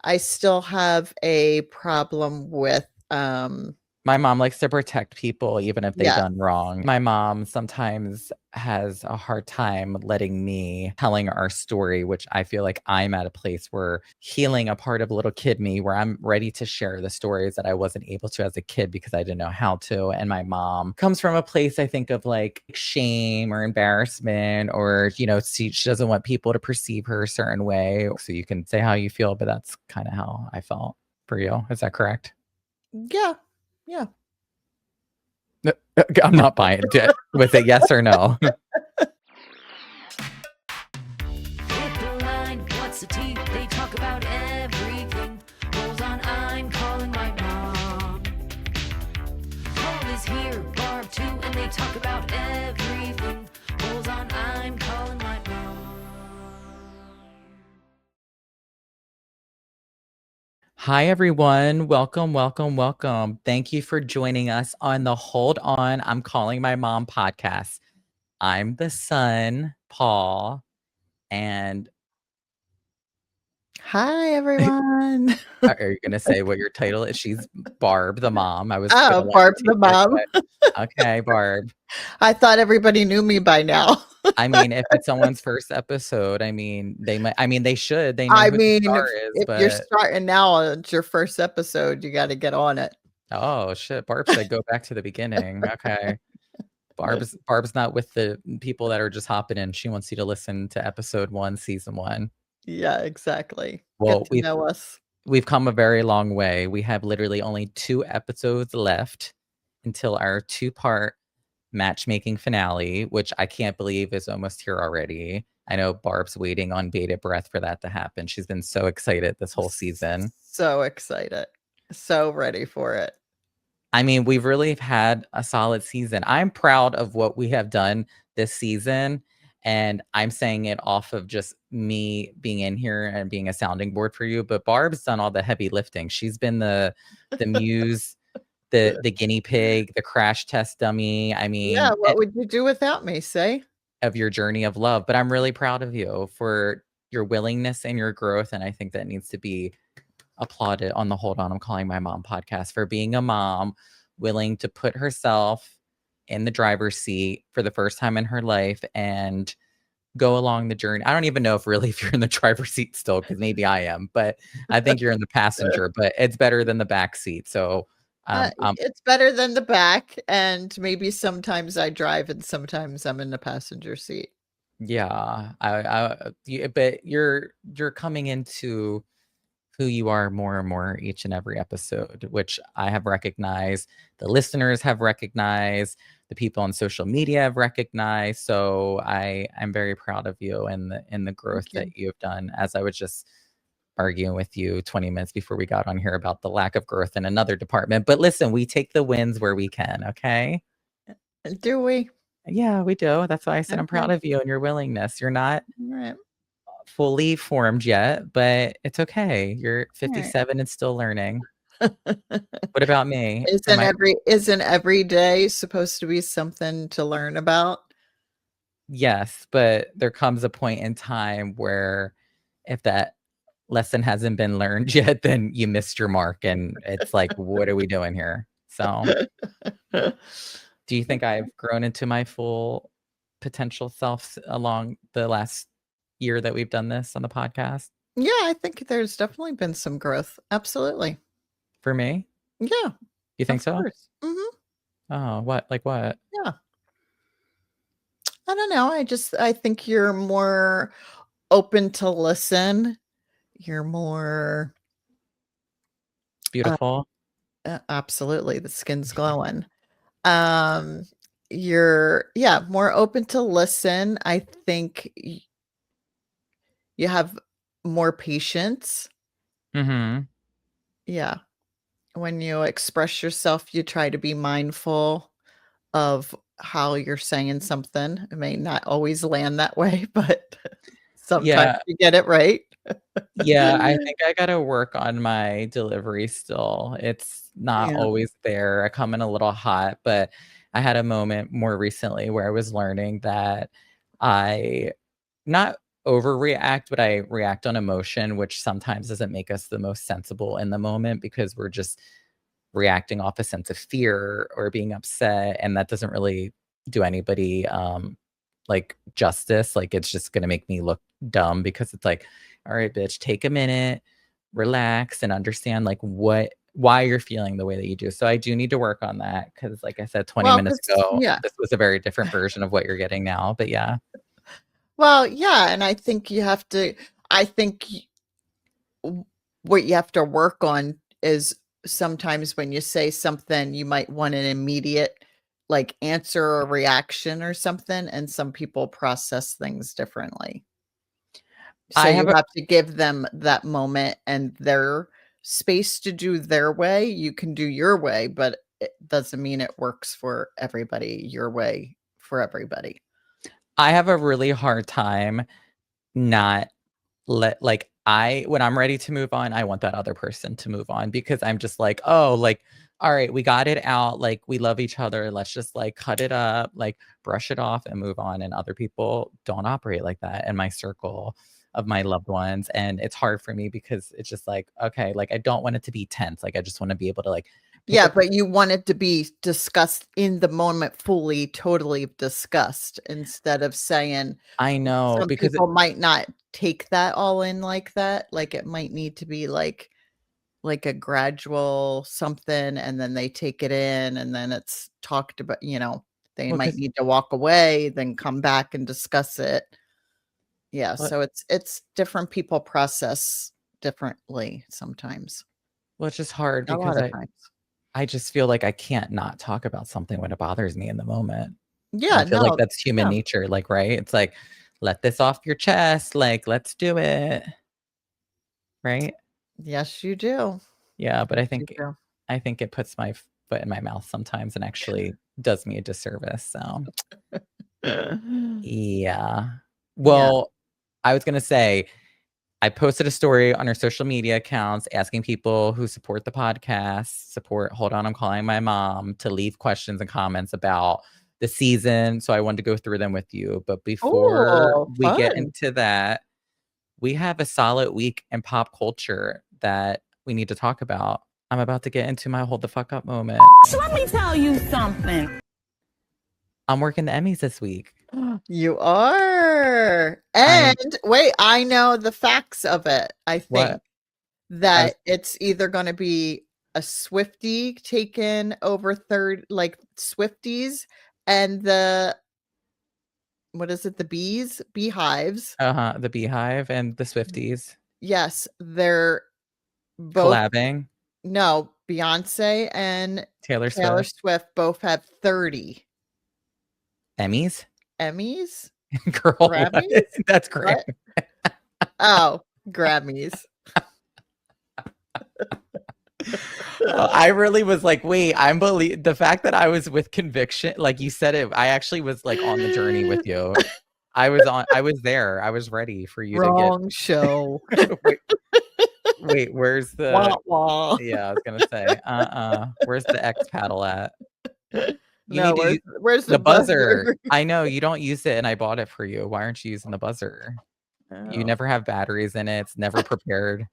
I still have a problem with My mom likes to protect people even if they've yeah. done wrong. My mom sometimes has a hard time letting me telling our story, which I feel like I'm at a place where healing a part of little kid me where I'm ready to share the stories that I wasn't able to as a kid because I didn't know how to. And my mom comes from a place, I think, of like shame or embarrassment, or, she doesn't want people to perceive her a certain way. So you can say how you feel, but that's kind of how I felt for you. Is that correct? Yeah. Yeah. I'm not buying it. Was it yes or no? Hit the line, what's the tea? They talk about everything. Rolls on, I'm calling my mom. Paul is here, Barb too, and they talk about everything. Rolls on, I'm calling my mom. Hi, everyone. Welcome, welcome, welcome. Thank you for joining us on the Hold On, I'm Calling My Mom podcast. I'm the son, Paul, and Hi, everyone. are you going to say what your title is? She's Barb, the mom. I was going to let you Barb the take it, mom. but okay, Barb. I thought everybody knew me by now. I mean, if it's someone's first episode, they should. They know I who the mean, star is, if you're but starting now, it's your first episode, you got to get on it. oh shit, Barb said go back to the beginning. Okay. Barb's not with the people that are just hopping in. She wants you to listen to episode 1, season 1. Yeah, exactly. Get Well, to know us. we've come a very long way. We have literally only 2 episodes left until our 2-part matchmaking finale, which I can't believe is almost here already. I know Barb's waiting on bated breath for that to happen. She's been so excited this whole season. So excited. So ready for it. I mean, we've really had a solid season. I'm proud of what we have done this season, and I'm saying it off of just me being in here and being a sounding board for you, but Barb's done all the heavy lifting. She's been the muse, the guinea pig, the crash test dummy. I Yeah, mean, what would you do without me, say? of your journey of love, but I'm really proud of you for your willingness and your growth, and I think that needs to be applauded on the Hold On, I'm Calling My Mom podcast for being a mom willing to put herself in the driver's seat for the first time in her life and go along the journey. I don't even know if you're in the driver's seat still, because maybe I am, but I think you're in the passenger, but it's better than the back seat. So It's better than the back, and maybe sometimes I drive and sometimes I'm in the passenger seat. yeah, but you're coming into who you are more and more each and every episode, which I have recognized, the listeners have recognized, the people on social media have recognized. So I'm very proud of you and the growth that you've done. As I was just arguing with you 20 minutes before we got on here about the lack of growth in another department. But listen, we take the wins where we can, okay? Do we? Yeah, we do. That's why I said I'm proud of you and your willingness. You're not Right. fully formed yet, but it's okay. You're 57 and still learning. What about me? Isn't every day supposed to be something to learn about? Yes, but there comes a point in time where if that lesson hasn't been learned yet, then you missed your mark, and it's like, what are we doing here? So, do you think I've grown into my full potential self along the last year that we've done this on the podcast? Yeah, I think there's definitely been some growth. Absolutely. For me? Yeah. You think so? Mhm. Oh, what? Like what? Yeah. I don't know. I think you're more open to listen. You're more Beautiful. absolutely, the skin's glowing. Um, you're more open to listen. I think you have more patience. Mhm. Yeah. When you express yourself, you try to be mindful of how you're saying something. It may not always land that way, but sometimes Yeah. you get it right. Yeah, I think I gotta work on my delivery still. It's not Yeah. always there. I come in a little hot, but I had a moment more recently where I was learning that I not overreact, but I react on emotion, which sometimes doesn't make us the most sensible in the moment because we're just reacting off a sense of fear or being upset, and that doesn't really do anybody like justice. Like it's just gonna make me look dumb because it's like, all right, bitch, take a minute, relax, and understand like why you're feeling the way that you do. So I do need to work on that because, like I said 20 minutes ago, this was a very different version of what you're getting now. But yeah. Well, yeah, and I think you have to. I think what you have to work on is sometimes when you say something, you might want an immediate like answer or reaction or something, and some people process things differently. So you have to give them that moment and their space to do their way. You can do your way, but it doesn't mean it works for everybody, your way for everybody. I have a really hard time not when I'm ready to move on, I want that other person to move on because I'm just like, oh, like, all right, we got it out. Like, we love each other. Let's just like cut it up, like brush it off and move on. And other people don't operate like that in my circle of my loved ones. And it's hard for me because it's just like, okay, like I don't want it to be tense. Like I just want to be able to like, yeah, but you want it to be discussed in the moment, fully, totally discussed instead of saying, I know, some because people might not take that all in like that. Like it might need to be like a gradual something, and then they take it in, and then it's talked about, they might need to walk away, then come back and discuss it. Yeah. So it's different people process differently sometimes. Well, it's just hard because I just feel like I can't not talk about something when it bothers me in the moment. Yeah. I feel like that's human nature. Like, right. It's like, let this off your chest. Like, let's do it. Right. Yes, you do. Yeah. But I think it puts my foot in my mouth sometimes and actually does me a disservice. So yeah. Well, I was going to say, I posted a story on our social media accounts asking people who support the podcast, hold on, I'm calling my mom, to leave questions and comments about the season. So I wanted to go through them with you. But before we get into that, we have a solid week in pop culture that we need to talk about. I'm about to get into my hold the fuck up moment. So let me tell you something. I'm working the Emmys this week. You are. And wait, I know the facts of it. I think that it's either going to be a Swiftie taken over third, like Swifties, and what is it? The beehives. The Beehive and the Swifties. Yes, they're both collabing. No, Beyonce and Taylor Swift both have 30 Emmys. Girl, Grammys? That's great. Oh, Grammys. I really was like, wait, the fact that I was with conviction, like you said it, I actually was like on the journey with you. I was there. I was ready for you to get show. Wait, where's the Yeah, I was gonna say, where's the X paddle at? Where's the buzzer? I know you don't use it, and I bought it for you. Why aren't you using the buzzer? You never have batteries in it. It's never prepared.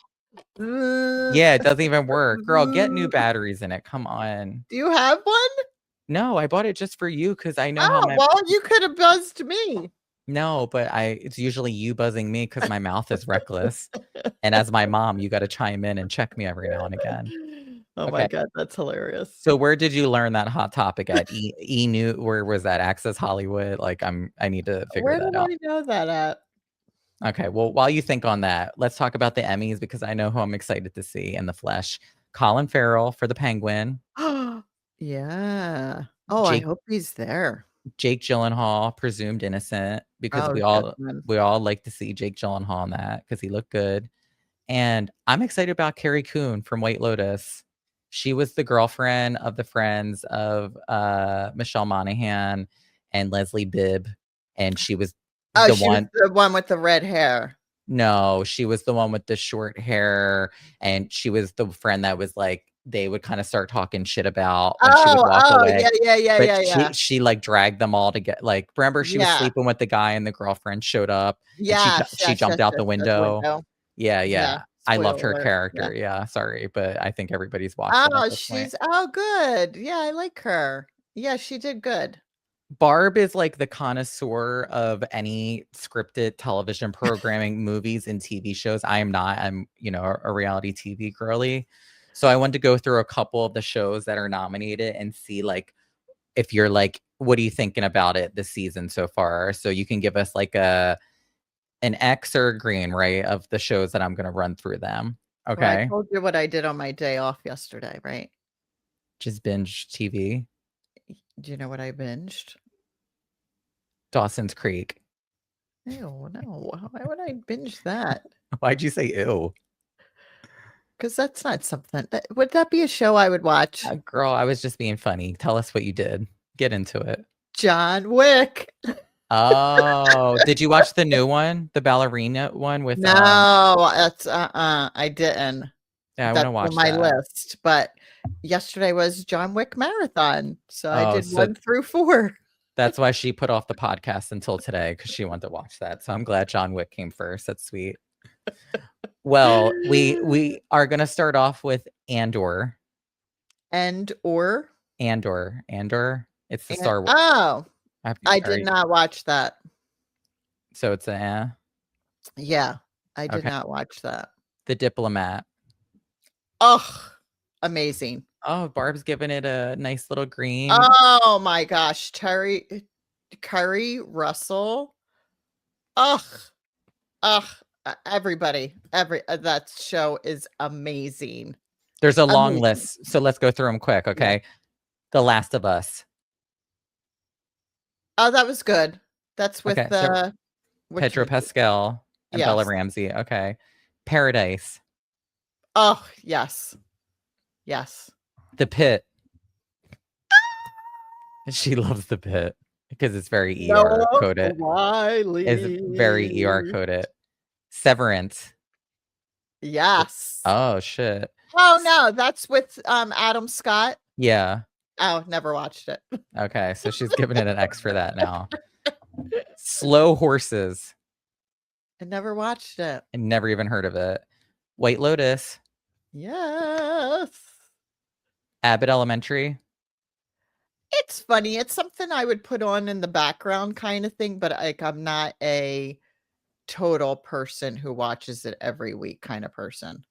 Yeah, it doesn't even work. Girl, get new batteries in it. Come on. Do you have one? No, I bought it just for you because I know how you could have buzzed me. No, but it's usually you buzzing me because my mouth is reckless. And as my mom, you got to chime in and check me every now and again. Oh my God, that's hilarious. So where did you learn that hot topic at? New? Where was that? Access Hollywood? Like I need to figure that out. Where did I know that at? Okay, well, while you think on that, let's talk about the Emmys because I know who I'm excited to see in the flesh. Colin Farrell for the Penguin. Yeah. Oh, I hope he's there. Jake Gyllenhaal, presumed innocent, because we all like to see Jake Gyllenhaal on that because he looked good. And I'm excited about Carrie Coon from White Lotus. She was the girlfriend of the friends of Michelle Monaghan and Leslie Bibb, and she was the one with the red hair. No, she was the one with the short hair, and she was the friend that was like they would kind of start talking shit about when she would walk away. Yeah. She like dragged them all to get like, remember she was Yeah. sleeping with the guy and the girlfriend showed up and Yes, she jumped out the window. Yeah. Yeah, I loved her spoiler alert, character. Yeah, sorry, but I think everybody's watched it at this point. good. Yeah, I like her. Yeah, she did good. Barb is like the connoisseur of any scripted television programming, movies, and TV shows. I am not. I'm, a reality TV girly. So I wanted to go through a couple of the shows that are nominated and see like if you're like, what are you thinking about it this season so far? So you can give us like an X or a green, right, of the shows that I'm going to run through them. Okay. Well, I told you what I did on my day off yesterday, right? Just binge TV. Do you know what I binged? Dawson's Creek. Ew, no. Why would I binge that? Why'd you say ew? Because that's not something. Would that be a show I would watch? Girl, I was just being funny. Tell us what you did. Get into it. John Wick. Oh, did you watch the new one, the ballerina one with? No, that's I didn't. Yeah, I want to watch on my that. list, but yesterday was John Wick marathon, so I did 1 through 4. That's why she put off the podcast until today because she wanted to watch that. So I'm glad John Wick came first. That's sweet. Well, we are gonna start off with Andor. Andor. It's the Star Wars. Oh, I did not watch that. So it's a Yeah, I did not watch that. The Diplomat. Oh, amazing. Oh, Barb's giving it a nice little green. Oh my gosh, Curry Russell. Everybody, that show is amazing. There's a long list, so let's go through them quick, okay? Yeah. The Last of Us. Oh, that was good. That's with Pedro Pascal and Bella Ramsey. Okay. Paradise. Oh, yes. The Pit. She loves The Pit because it's very ER coded. It's very ER coded. Severance. Yes. Oh shit. Oh no, that's with Adam Scott. Yeah. Oh, never watched it. Okay, so she's giving it an X for that now. Slow Horses. I never watched it. I never even heard of it. White Lotus. Yes. Abbott Elementary. It's funny. It's something I would put on in the background kind of thing, but like I'm not a total person who watches it every week kind of person.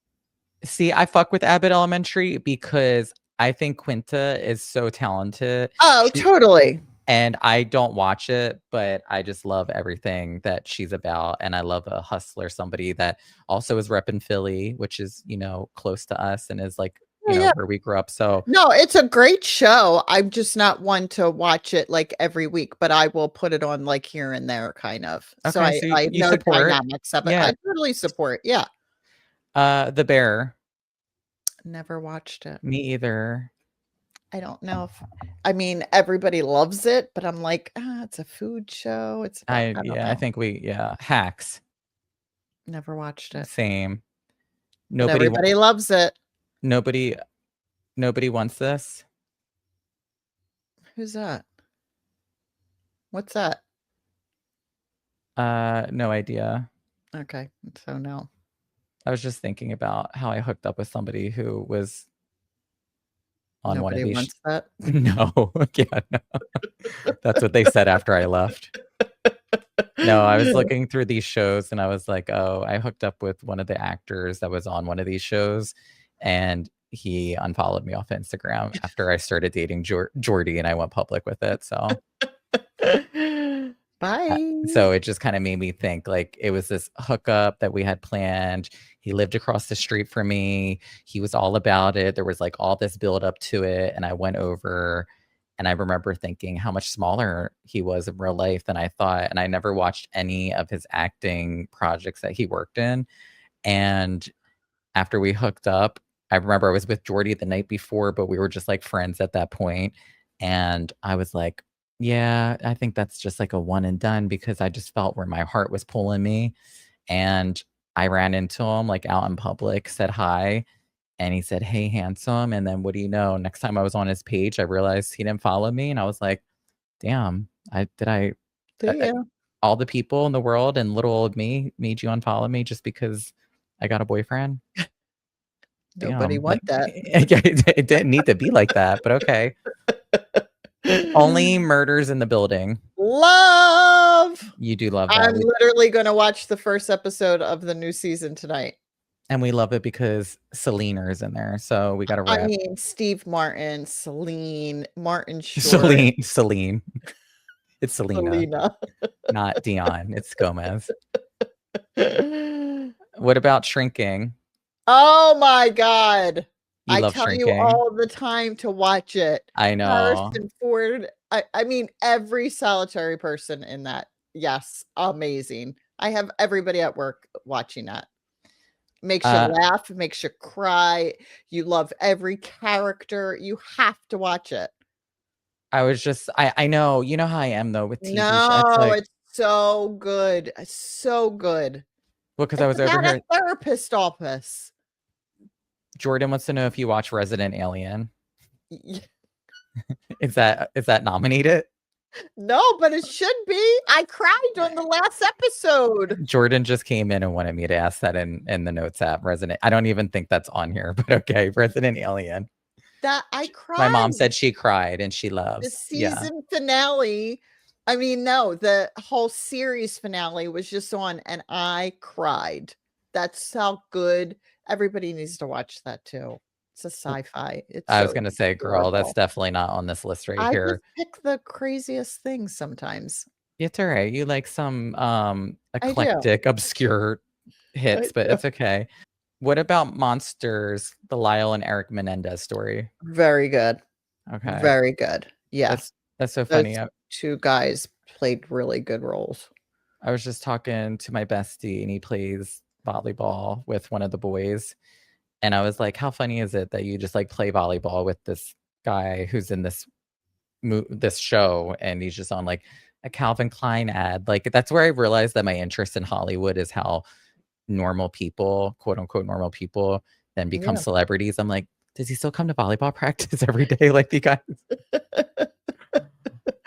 See, I fuck with Abbott Elementary because I think Quinta is so talented. Oh, totally. And I don't watch it, but I just love everything that she's about. And I love a hustler, somebody that also is repping Philly, which is, close to us and is like, where we grew up. So no, it's a great show. I'm just not one to watch it like every week, but I will put it on like here and there kind of. Okay, so I know support dynamics of it. I totally support. Yeah. The Bear. Never watched it. Me either. I don't know if everybody loves it, but I'm like, it's a food show. It's I think Hacks. Never watched it. Same. Everybody loves it. Nobody wants this. Who's that? What's that? No idea. Okay, so no. I was just thinking about how I hooked up with somebody who was on Nobody one of these. Wants that? No, no. That's what they said after I left. No, I was looking through these shows and I was like, oh, I hooked up with one of the actors that was on one of these shows, and he unfollowed me off Instagram after I started dating Jordy and I went public with it. So bye. So it just kind of made me think like it was this hookup that we had planned. He lived across the street from me. He was all about it. There was like all this build up to it. And I went over and I remember thinking how much smaller he was in real life than I thought. And I never watched any of his acting projects that he worked in. And after we hooked up, I remember I was with Jordy the night before, but we were just like friends at that point. And I was like, yeah, I think that's just like a one and done because I just felt where my heart was pulling me. And I ran into him like out in public, said hi. And he said, "Hey, handsome." And then what do you know? Next time I was on his page, I realized he didn't follow me. And I was like, damn, all the people in the world and little old me made you unfollow me just because I got a boyfriend? Nobody Damn. want that. It didn't need to be like that, but okay. Only murders in the building. Love. You do love that. I'm literally going to watch the first episode of the new season tonight. And we love it because Selena is in there. So we got to I rep. mean, Steve Martin, Celine, Martin Short. Celine. It's Selena. Not Dion. It's Gomez. What about Shrinking? Oh my God. You I love tell Shrinking. you all the time to watch it. I know. Harrison Ford. I mean, every solitary person in that. Yes, amazing. I have everybody at work watching that. Makes you laugh, makes you cry. You love every character. You have to watch it. I know. You know how I am though with TV No, shows. it's so good. So good. Well, because I was over here. A therapist office. Jordan wants to know if you watch Resident Alien. Is that nominated? No, but it should be. I cried on the last episode. Jordan just came in and wanted me to ask that in the notes app. Resident. I don't even think that's on here, but okay. Resident Alien. That I cried. My mom said she cried and she loves. The season finale. I mean, no, the whole series finale was just on and I cried. That's how good. Everybody needs to watch that too. It's a sci-fi. I was gonna say, girl, that's definitely not on this list right here. I pick the craziest things sometimes. It's all right. You like some eclectic, obscure hits, but it's okay. What about Monsters, the Lyle and Eric Menendez story? Very good. Okay. Very good. Yeah. That's so funny. Two guys played really good roles. I was just talking to my bestie and he plays volleyball with one of the boys. And I was like, how funny is it that you just like play volleyball with this guy who's in this show and he's just on like a Calvin Klein ad? Like that's where I realized that my interest in Hollywood is how normal people, quote unquote normal people, then become celebrities. I'm like, does he still come to volleyball practice every day like you guys?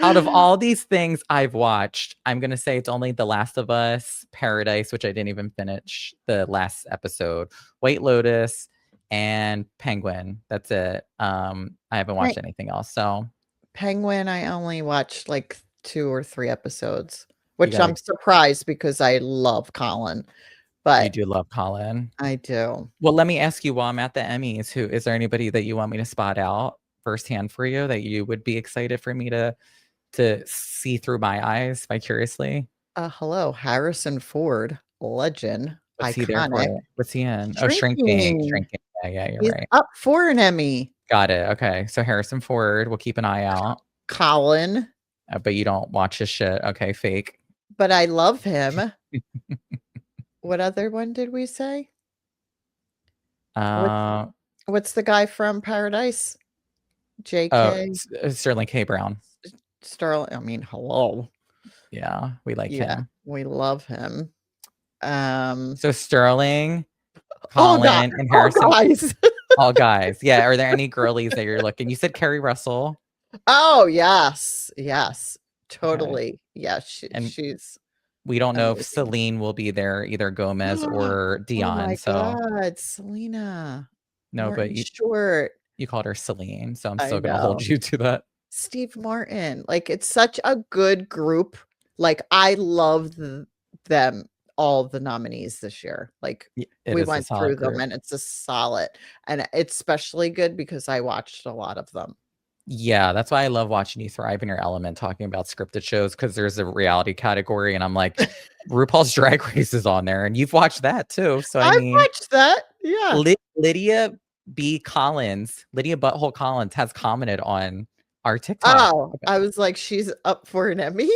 Out of all these things I've watched, I'm going to say it's only The Last of Us, Paradise, which I didn't even finish the last episode, White Lotus, and Penguin. That's it. I haven't watched anything else. So Penguin, I only watched like 2 or 3 episodes, which I'm surprised because I love Colin. But you do love Colin. I do. Well, let me ask you while I'm at the Emmys, is there anybody that you want me to spot out firsthand for you that you would be excited for me to see through my eyes vicariously? Hello, Harrison Ford, legend, iconic. What's he in? Shrinking. Shrinking. Yeah, you're right. Up for an Emmy. Got it. Okay, so Harrison Ford, we'll keep an eye out. Colin. But you don't watch his shit. Okay, fake. But I love him. What other one did we say? What's the guy from Paradise? JK. Sterling K. Brown. Sterling. I mean, hello. Yeah, we like him. We love him. So Sterling, Colin, and Harrison. All guys. All guys. Yeah. Are there any girlies that you're looking? You said Kerry Russell. Oh yes, totally. Okay. Yeah, she's. We don't know if Celine will be there, either Gomez or Dion. Oh my God, Selena. No, Martin but Short. You called her Celine, so I'm still gonna hold you to that. Steve Martin, like it's such a good group. Like I love them, all the nominees this year. Like we went through them, and it's a solid, and it's especially good because I watched a lot of them. Yeah, that's why I love watching you thrive in your element talking about scripted shows, because there's a reality category and I'm like, RuPaul's Drag Race is on there and you've watched that too. So I mean, watched that. Yeah. Lydia Butthole Collins has commented on our TikTok. Oh, I was like, she's up for an Emmy.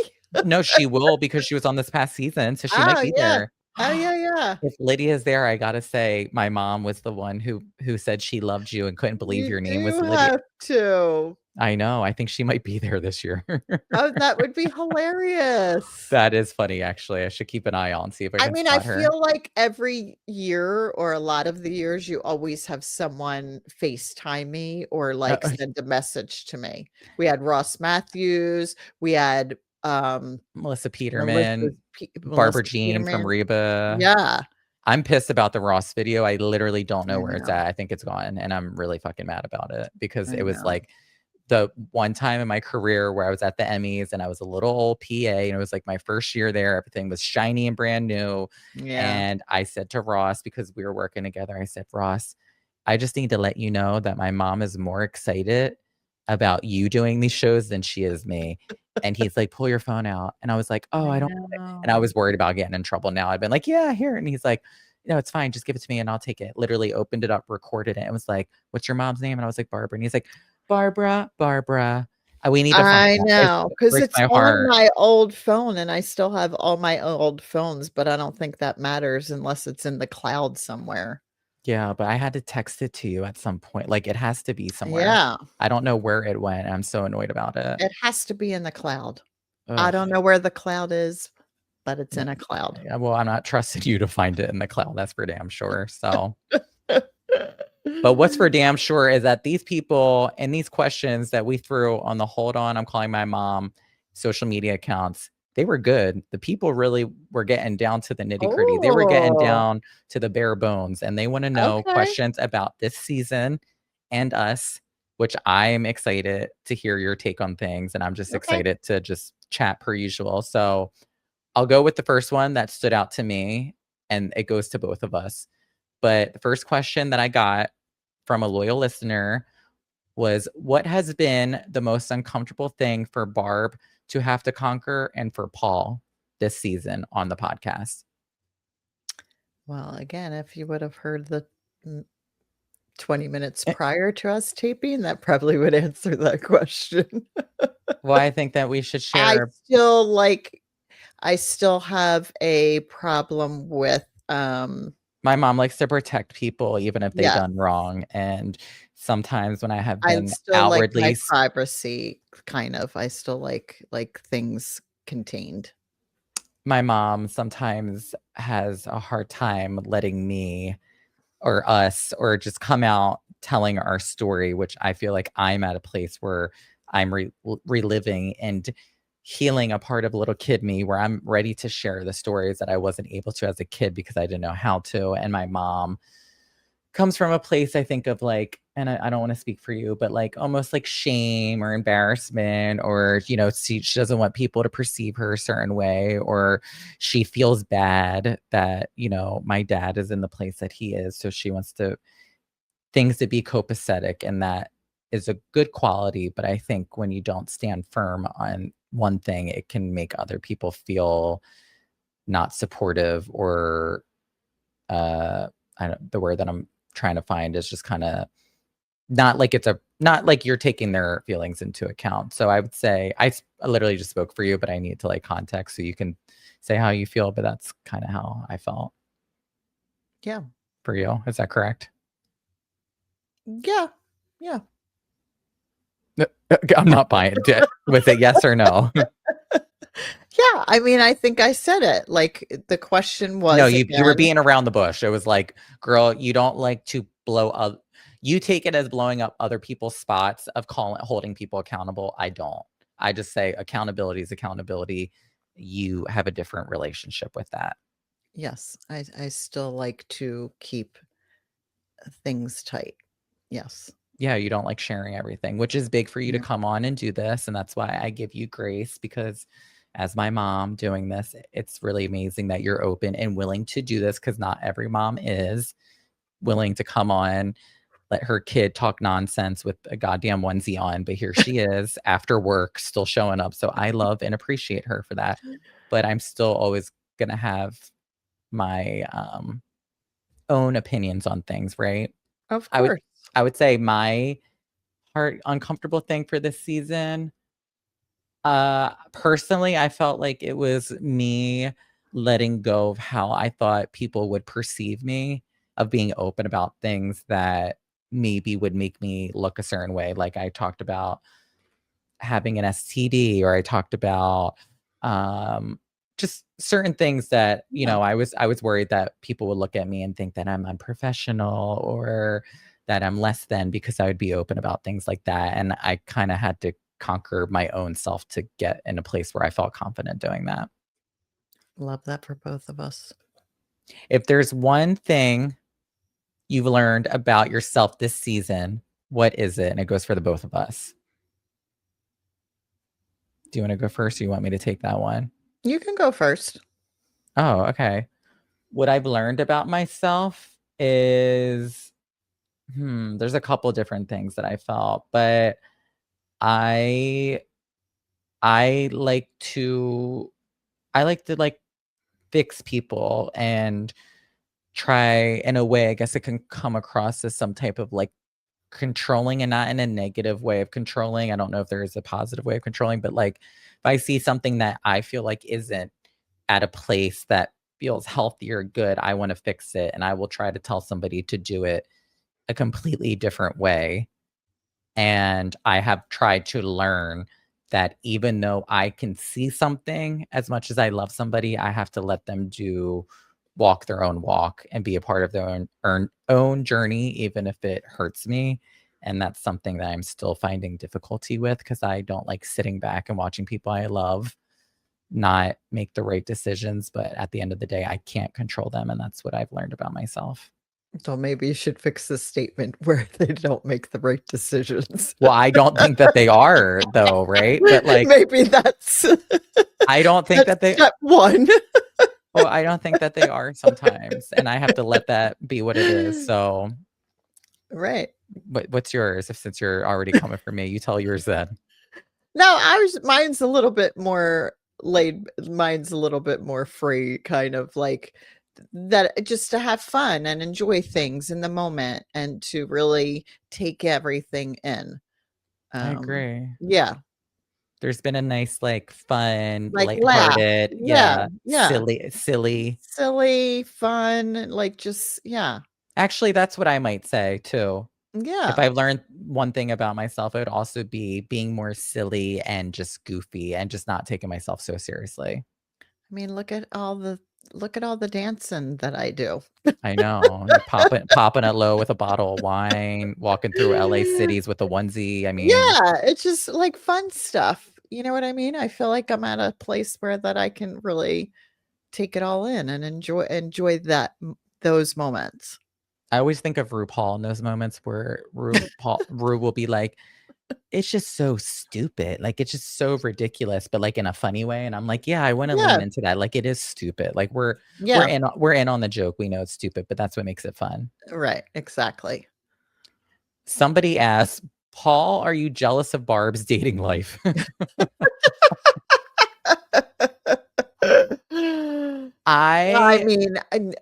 No, she will, because she was on this past season, so she might be there. Oh, yeah. If Lydia's there, I gotta say, my mom was the one who said she loved you and couldn't believe You your name was do Lydia. have to. I know. I think she might be there this year. Oh, that would be hilarious. That is funny, actually. I should keep an eye out and see if I I can mean, I spot her. feel like every year or a lot of the years, you always have someone FaceTime me or like send a message to me. We had Ross Matthews, we had Melissa Peterman, Melissa Barbara Jean from Peterman. Reba. Yeah, I'm pissed about the Ross video. I literally don't know I where it's know. at. I think it's gone, and I'm really fucking mad about it because I it was know. like the one time in my career where I was at the Emmys and I was a little old PA, and it was like my first year there. Everything was shiny and brand new. Yeah. And I said to Ross, because we were working together, I said, Ross, I just need to let you know that my mom is more excited about you doing these shows than she is me. And he's like, pull your phone out. And I was like, oh, I I don't. And I know. was worried about getting in trouble now. I've been like, yeah, here. And he's like, no, it's fine. Just give it to me and I'll take it. Literally opened it up, recorded it. And was like, what's your mom's name? And I was like, Barbara. And he's like, Barbara. We need to find I out. know, It 'cause breaks it's my on heart. my old phone, and I still have all my old phones, but I don't think that matters unless it's in the cloud somewhere. Yeah, but I had to text it to you at some point. Like, it has to be somewhere. Yeah, I don't know where it went. I'm so annoyed about it. it has to be in the cloud. I Ugh. don't know where the cloud is, but it's in a cloud. Yeah, well, I'm not trusting you to find it in the cloud. That's for damn sure. So, but what's for damn sure is that these people and these questions that we threw on the Hold On, I'm Calling My Mom social media accounts, they were good. The people really were getting down to the nitty gritty. They were getting Oh, down to the bare bones, and they want to know okay. questions about this season and us, which I am excited to hear your take on things. And I'm just Okay. excited to just chat per usual. So I'll go with the first one that stood out to me, and it goes to both of us. But the first question that I got from a loyal listener was, what has been the most uncomfortable thing for Barb to have to conquer and for Paul this season on the podcast? Well, again, if you would have heard the 20 minutes prior to us taping, that probably would answer that question. Well, I think that we should I share. still have a problem with, My mom likes to protect people even if they've yeah, done wrong. And sometimes when I have I been still like my outwardly privacy, kind of. I still like things contained. my mom sometimes has a hard time letting me or us or just come out telling our story, which I feel like I'm at a place where I'm reliving and healing a part of little kid me where I'm ready to share the stories that I wasn't able to as a kid because I didn't know how to. And my mom comes from a place, I think, of like, and I don't want to speak for you, but like almost like shame or embarrassment, or, she doesn't want people to perceive her a certain way, or she feels bad that, my dad is in the place that he is. So she wants things to be copacetic, and that is a good quality. But I think when you don't stand firm on one thing, it can make other people feel not supportive, or the word that I'm trying to find is just kind of not like you're taking their feelings into account. So I would say I literally just spoke for you, but I need to like context so you can say how you feel. But that's kind of how I felt. Yeah. For you. Is that correct? Yeah. Yeah. I'm not buying it. Was it yes or no? Yeah, I mean, I think I said it. Like, the question was, No, you were again, being around the bush. It was like, girl, you don't like to blow up. You take it as blowing up other people's spots of holding people accountable. I don't. I just say accountability is accountability. You have a different relationship with that. yes, I still like to keep things tight. Yes. Yeah, you don't like sharing everything, which is big for you to Yeah. come on and do this. And that's why I give you grace, because as my mom doing this, it's really amazing that you're open and willing to do this, because not every mom is willing to come on, let her kid talk nonsense with a goddamn onesie on. But here she is after work still showing up. So I love and appreciate her for that. But I'm still always going to have my own opinions on things, right? Of I would course. I would say my heart uncomfortable thing for this season, personally, I felt like it was me letting go of how I thought people would perceive me, of being open about things that maybe would make me look a certain way. Like I talked about having an STD, or I talked about just certain things that, you Yeah. know, I was worried that people would look at me and think that I'm unprofessional, or that I'm less than, because I would be open about things like that. And I kind of had to conquer my own self to get in a place where I felt confident doing that. Love that for both of us. If there's one thing you've learned about yourself this season, what is it? And it goes for the both of us. Do you want to go first, or you want me to take that one? You can go first. Oh, okay. What I've learned about myself is, there's a couple different things that I felt, but I I like to like fix people and try, in a way, I guess it can come across as some type of like controlling, and not in a negative way of controlling. I don't know if there is a positive way of controlling, but like if I see something that I feel like isn't at a place that feels healthy or good, I want to fix it, and I will try to tell somebody to do it a completely different way. And I have tried to learn that even though I can see something, as much as I love somebody, I have to let them walk their own walk and be a part of their own journey, even if it hurts me. And that's something that I'm still finding difficulty with, because I don't like sitting back and watching people I love not make the right decisions. But at the end of the day, I can't control them. And that's what I've learned about myself. So maybe you should fix the statement where they don't make the right decisions. Well, I don't think that they are, though, right? But like, maybe that's I don't think that they step one. well, I don't think that they are sometimes. And I have to let that be what it is. So Right. what's yours? Since you're already coming for me, you tell yours then. No, mine's a little bit more mine's a little bit more free, kind of like that, just to have fun and enjoy things in the moment and to really take everything in. I agree. Yeah. There's been a nice, like, fun, Like laugh. lighthearted, Yeah. Yeah. silly. Fun, like just yeah. Actually, that's what I might say too. Yeah. If I've learned one thing about myself, it would also be being more silly and just goofy and just not taking myself so seriously. I mean, look at all the dancing that I do. I know. You're popping it low with a bottle of wine, walking through LA cities with a onesie. I mean, Yeah, it's just like fun stuff. You know what I mean? I feel like I'm at a place where that I can really take it all in and enjoy those moments. I always think of RuPaul in those moments where Ru will be like, it's just so stupid. Like, it's just so ridiculous, but like in a funny way. And I'm like, yeah, I want to lean Yeah. into that. Like, it is stupid. Like we're Yeah. in on the joke. We know it's stupid, but that's what makes it fun. Right. Exactly. Somebody asked, Paul, are you jealous of Barb's dating life? I mean,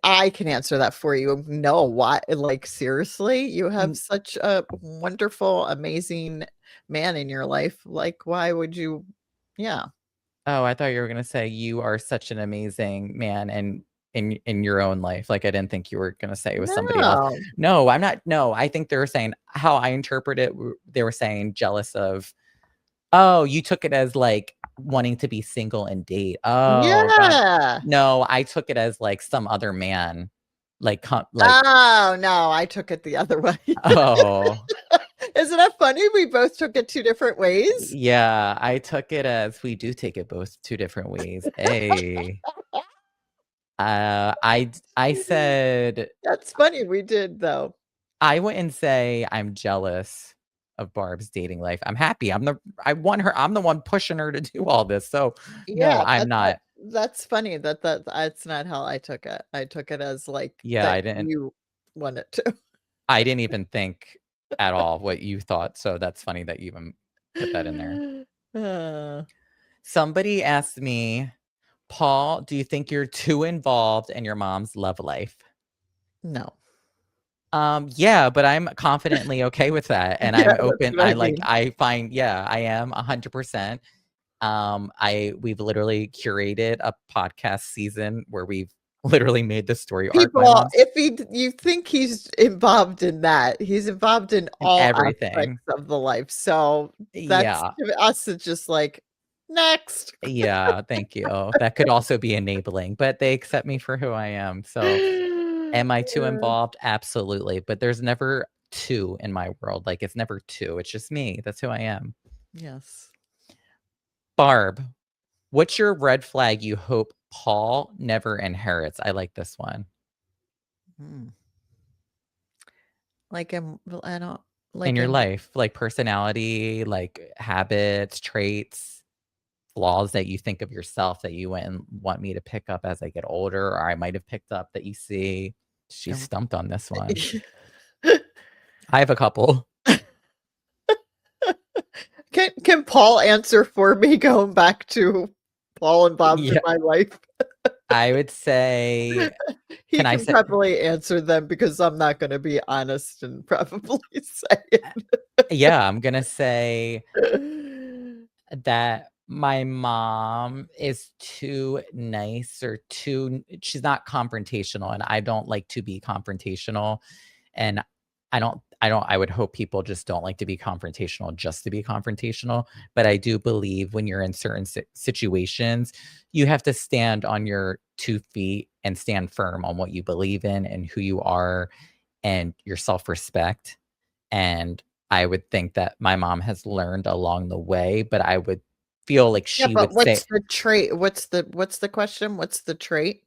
I can answer that for you. No, why? Like, seriously, you have such a wonderful, amazing man in your life. Like, why would you? Yeah. Oh, I thought you were gonna say you are such an amazing man and in your own life. Like, I didn't think you were gonna say it was somebody else. No. No, I'm not. No, I think they were saying, how I interpret it, they were saying jealous of. Oh, you took it as like wanting to be single and date. Oh, God. Yeah. No, I took it as like some other man. Like, Oh, no, I took it the other way. oh, Isn't that funny? We both took it two different ways. yeah, I took it as we do take it both two different ways. Hey. I said, That's funny. We did, though. I wouldn't say I'm jealous of Barb's dating life. I'm happy. I want her. I'm the one pushing her to do all this. So no, Yeah, I'm not. that's funny that's not how I took it. I took it as like Yeah, that I didn't. you wanted to. I didn't even think at all what you thought. So that's funny that you even put that in there. Somebody asked me, Paul, do you think you're too involved in your mom's love life? No. Yeah, but I'm confidently okay with that. And Yeah, I'm open. that's what I mean. I find, yeah, I am 100%. We've literally curated a podcast season where we've literally made the story arc. My People, mom's if you think he's involved in that, he's involved in all everything. aspects of the life. So that's Yeah. us. It's just like next. Yeah, thank you. That could also be enabling, but they accept me for who I am. So am I too Yeah. involved? Absolutely. But there's never two in my world. Like it's never two. It's just me. That's who I am. Yes. Barb, what's your red flag you hope Paul never inherits? I like this one. Like I don't like In your life, like personality, like habits, traits, flaws that you think of yourself that you want me to pick up as I get older, or I might have picked up that you see. She's stumped on this one. I have a couple. Can Paul answer for me going back to Paul involved in my life? I would say he can probably answer them because I'm not going to be honest and probably say it. Yeah, I'm going to say that my mom is too nice or she's not confrontational, and I don't like to be confrontational, and I would hope people just don't like to be confrontational just to be confrontational. But I do believe when you're in certain situations, you have to stand on your 2 feet and stand firm on what you believe in and who you are and your self-respect. And I would think that my mom has learned along the way, but I would feel like she would say. What's the trait? What's the question? What's the trait?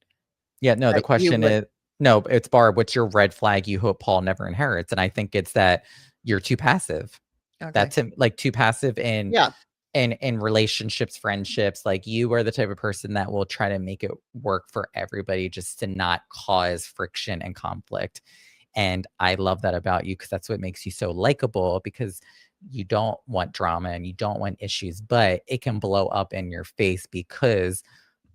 Yeah, no, the question is, no, it's Barb, what's your red flag you hope Paul never inherits? And I think it's that you're too passive. Okay. That's him, like too passive in relationships, friendships. Like you are the type of person that will try to make it work for everybody just to not cause friction and conflict. And I love that about you because that's what makes you so likable, because you don't want drama and you don't want issues, but it can blow up in your face because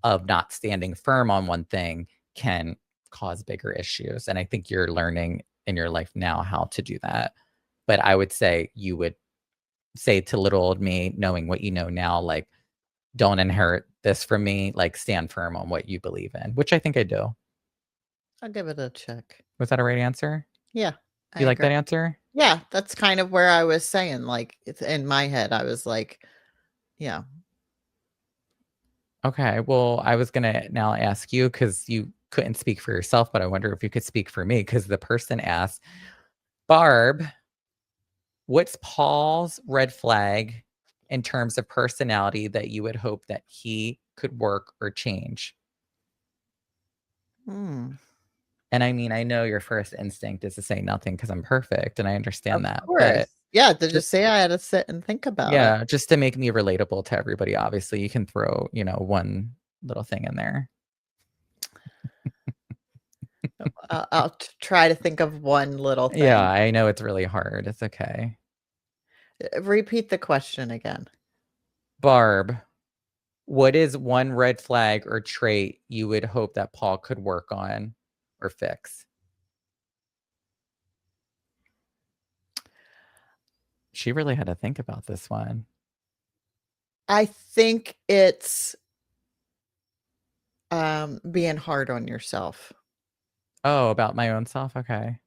of not standing firm on one thing can cause bigger issues. And I think you're learning in your life now how to do that. But I would say you would say to little old me, knowing what you know now, like, don't inherit this from me, like stand firm on what you believe in, which I think I do. I'll give it a check. Was that a right answer? Yeah. You like that answer? Yeah, that's kind of where I was saying, like, it's in my head, I was like, yeah. Okay, well, I was going to now ask you because you couldn't speak for yourself, but I wonder if you could speak for me, because the person asked, Barb, what's Paul's red flag in terms of personality that you would hope that he could work or change? And I mean, I know your first instinct is to say nothing because I'm perfect, and I understand that. But yeah, to just say I had to sit and think about it. Yeah, just to make me relatable to everybody. Obviously, you can throw, one little thing in there. I'll try to think of one little thing. Yeah, I know it's really hard. It's okay. Repeat the question again. Barb, what is one red flag or trait you would hope that Paul could work on or fix? She really had to think about this one. I think it's being hard on yourself. Oh, about my own self? Okay.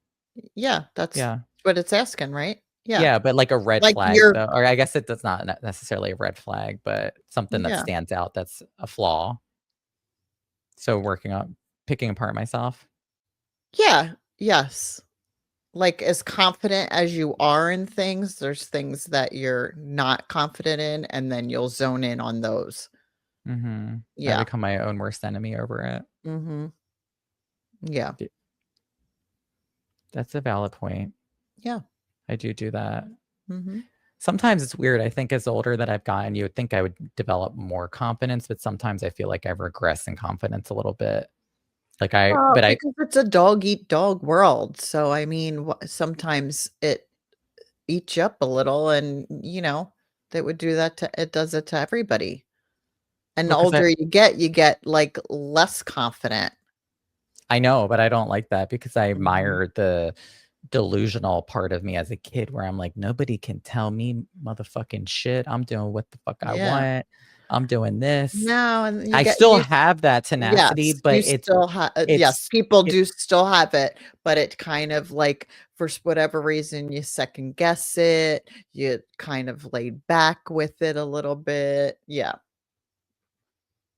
Yeah, that's what it's asking, right? Yeah. Yeah, but like a red flag, though, or I guess that's not necessarily a red flag, but something that stands out that's a flaw. So working on picking apart myself. Yeah. Yes. Like as confident as you are in things, there's things that you're not confident in, and then you'll zone in on those. Yeah. I become my own worst enemy over it. Yeah. That's a valid point. Yeah. I do that. Sometimes it's weird. I think as older that I've gotten, you would think I would develop more confidence, but sometimes I feel like I regress in confidence a little bit. Like because it's a dog eat dog world. So I mean, sometimes it eats you up a little, and they would do that it does it to everybody. And the older you get like less confident. I know, but I don't like that because I admire the delusional part of me as a kid where I'm like, nobody can tell me motherfucking shit. I'm doing what the fuck I want. I'm doing this. No, and I still have that tenacity, yes, but you still have yes, people do still have it, but it kind of like for whatever reason you second guess it, you kind of laid back with it a little bit. Yeah.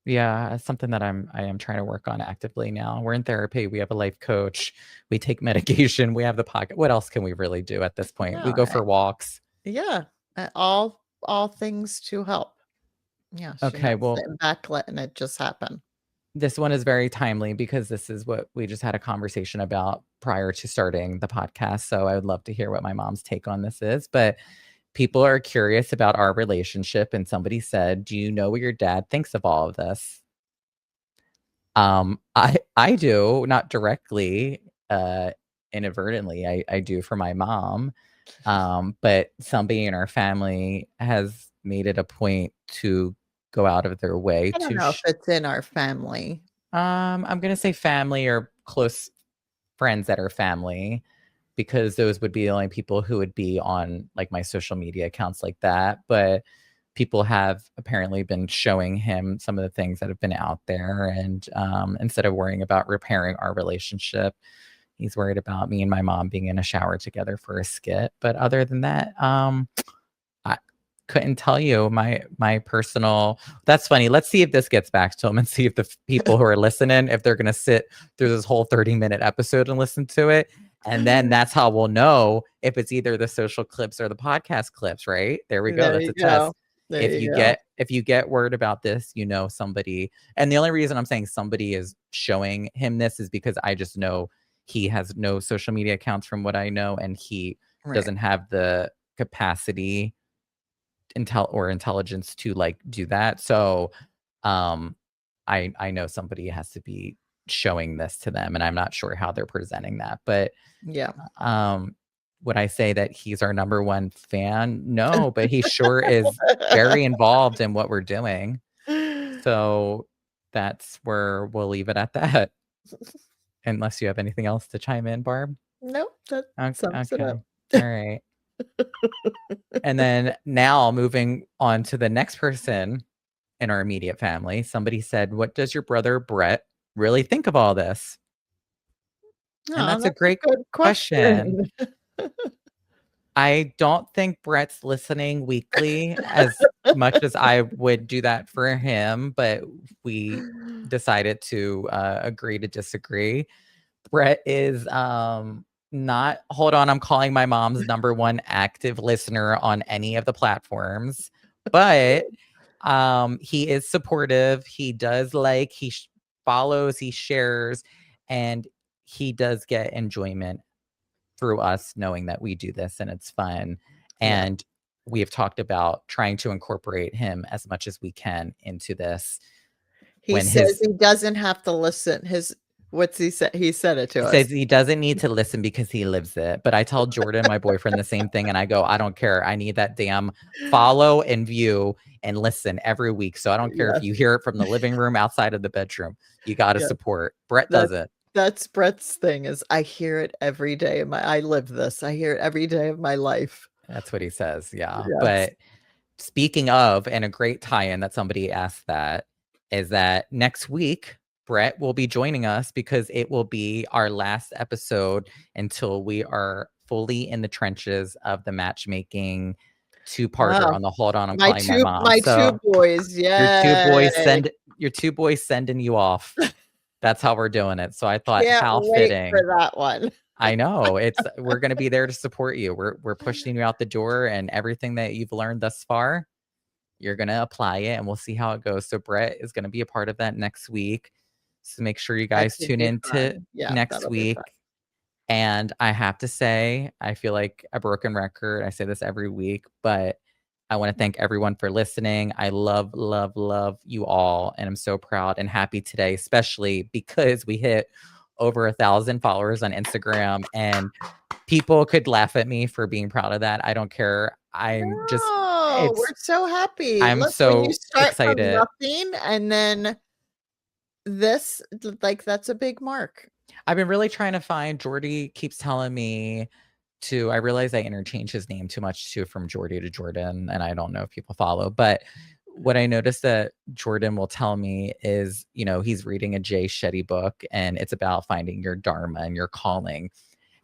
Yeah, it's something that I am trying to work on actively now. We're in therapy. We have a life coach. We take medication. We have the pocket. What else can we really do at this point? We No, go for walks. Yeah. All things to help. Yeah, you're Okay, not well, sitting back letting it just happen. this one is very timely because this is what we just had a conversation about prior to starting the podcast. So I would love to hear what my mom's take on this is. But people are curious about our relationship, and somebody said, "Do you know what your dad thinks of all of this?" I do, not directly, inadvertently. I do for my mom. But somebody in our family has made it a point to go out of their way I don't to know if it's in our family. I'm gonna say family or close friends that are family, because those would be the only people who would be on like my social media accounts like that. But people have apparently been showing him some of the things that have been out there. And instead of worrying about repairing our relationship, he's worried about me and my mom being in a shower together for a skit. But other than that, I couldn't tell you my personal. That's funny. Let's see if this gets back to him and see if the people who are listening, if they're gonna sit through this whole 30-minute episode and listen to it. And then that's how we'll know if it's either the social clips or the podcast clips, right? There we go. There That's you a test. go. There you go. If you get word about this, you know somebody. And the only reason I'm saying somebody is showing him this is because I just know he has no social media accounts from what I know, and he Right. doesn't have the capacity intelligence to like do that. So I know somebody has to be showing this to them, and I'm not sure how they're presenting that. But Yeah. would I say that he's our number one fan? No, but he sure is very involved in what we're doing. So that's where we'll leave it at that. Unless you have anything else to chime in, Barb. Nope, that sums it Okay. up. All right. And then now moving on to the next person in our immediate family, somebody said, "What does your brother Brett really think of all this?" And that's a great good question. I don't think Brett's listening weekly as much as I would do that for him, but we decided to agree to disagree. Brett is not, hold on, I'm calling my mom's number one active listener on any of the platforms, but he is supportive. He does like, follows, he shares, and he does get enjoyment through us knowing that we do this and it's fun. Yeah. And we have talked about trying to incorporate him as much as we can into this. He When says he doesn't have to listen. What's he said? He said it to He us. says he doesn't need to listen because he lives it. But I tell Jordan, my boyfriend, the same thing. And I go, I don't care. I need that damn follow and view and listen every week. So I don't care if you hear it from the living room, outside of the bedroom. You got to support. Brett does it. That's Brett's thing is I hear it every day. I live this. I hear it every day of my life. That's what he says. Yeah. Yes. But speaking of, and a great tie-in that somebody asked that, is that next week, Brett will be joining us because it will be our last episode until we are fully in the trenches of the matchmaking two-parter on the Hold On, I'm Calling My Mom. My two boys, yeah. Your two boys sending you off. That's how we're doing it. So I thought, Can't how wait fitting for that one. I know we're going to be there to support you. We're pushing you out the door, and everything that you've learned thus far, you're going to apply it, and we'll see how it goes. So Brett is going to be a part of that next week. So make sure you guys tune in to next week. And I have to say, I feel like a broken record. I say this every week, but I want to thank everyone for listening. I love, love, love you all. And I'm so proud and happy today, especially because we hit over 1,000 followers on Instagram, and people could laugh at me for being proud of that. I don't care. We're so happy. I'm so when you start excited. From nothing and then this, like, that's a big mark. I've been really trying to find, Jordy keeps telling me to, I realize I interchange his name too much too from Jordy to Jordan, and I don't know if people follow, but what I noticed that Jordan will tell me is, he's reading a Jay Shetty book and it's about finding your dharma and your calling.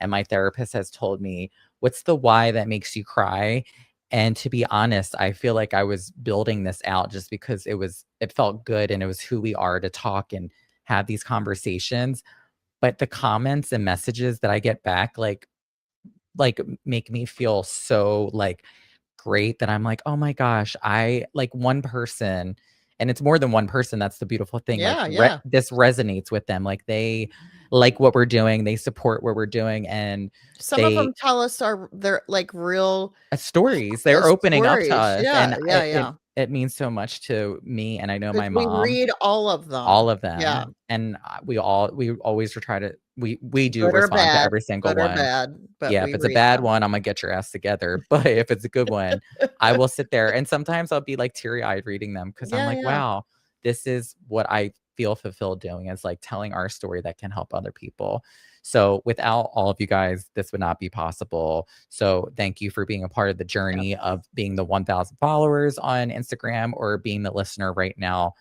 And my therapist has told me, what's the why that makes you cry? And to be honest, I feel like I was building this out just because it felt good and it was who we are to talk and have these conversations. But the comments and messages that I get back, like make me feel so like great that I'm like, oh my gosh, I like one person, and it's more than one person. That's the beautiful thing. Like Yeah. this resonates with them. Like they like what we're doing. They support what we're doing, and Some of them tell us they're like real stories. They're opening up to stories. us, Yeah, and it means so much to me. And I know my We mom. read all of them. All of them. Yeah. And we always try to we do Good or respond to bad, every single good or one. bad, but Yeah, we if it's a read bad them. one, I'm gonna get your ass together. But if it's a good one, I will sit there, and sometimes I'll be like teary-eyed reading them because I'm like, Yeah. wow, this is what I feel fulfilled doing, is like telling our story that can help other people. So without all of you guys, this would not be possible. So thank you for being a part of the journey of being the 1,000 followers on Instagram, or being the listener right now,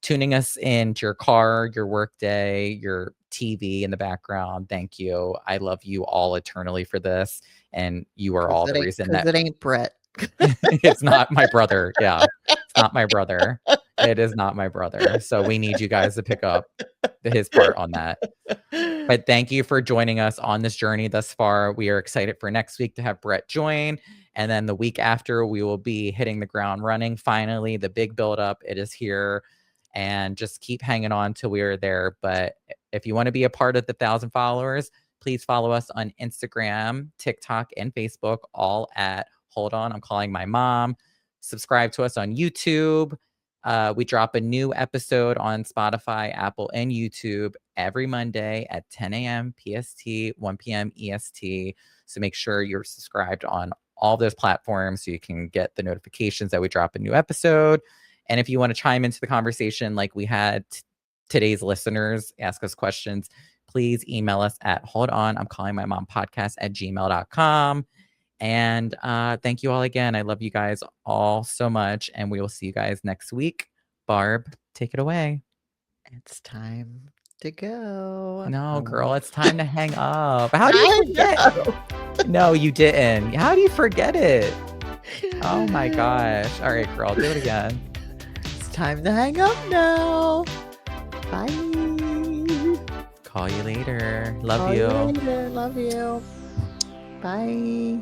tuning us into your car, your work day, your TV in the background. Thank you. I love you all eternally for this. And you are all the reason that it ain't Brett. it's not my brother. Yeah. It's not my brother. It is not my brother. So we need you guys to pick up his part on that. But thank you for joining us on this journey thus far. We are excited for next week to have Brett join. And then the week after, we will be hitting the ground running. Finally, the big buildup, it is here. And just keep hanging on till we are there. But if you want to be a part of the 1,000 followers, please follow us on Instagram, TikTok, and Facebook, all at Hold On, I'm Calling My Mom. Subscribe to us on YouTube. We drop a new episode on Spotify, Apple, and YouTube every Monday at 10 a.m. PST, 1 p.m. EST. So make sure you're subscribed on all those platforms so you can get the notifications that we drop a new episode. And if you want to chime into the conversation like we had today's listeners, ask us questions, please email us at holdonI'mcallingmymom@gmail.com. And thank you all again. I love you guys all so much. And we will see you guys next week. Barb, take it away. It's time to go. No, girl, it's time to hang up. How do you forget? No, you didn't. How do you forget it? Oh my gosh. All right, girl, do it again. It's time to hang up now. Bye. Call you later. Love you. Love you. Bye.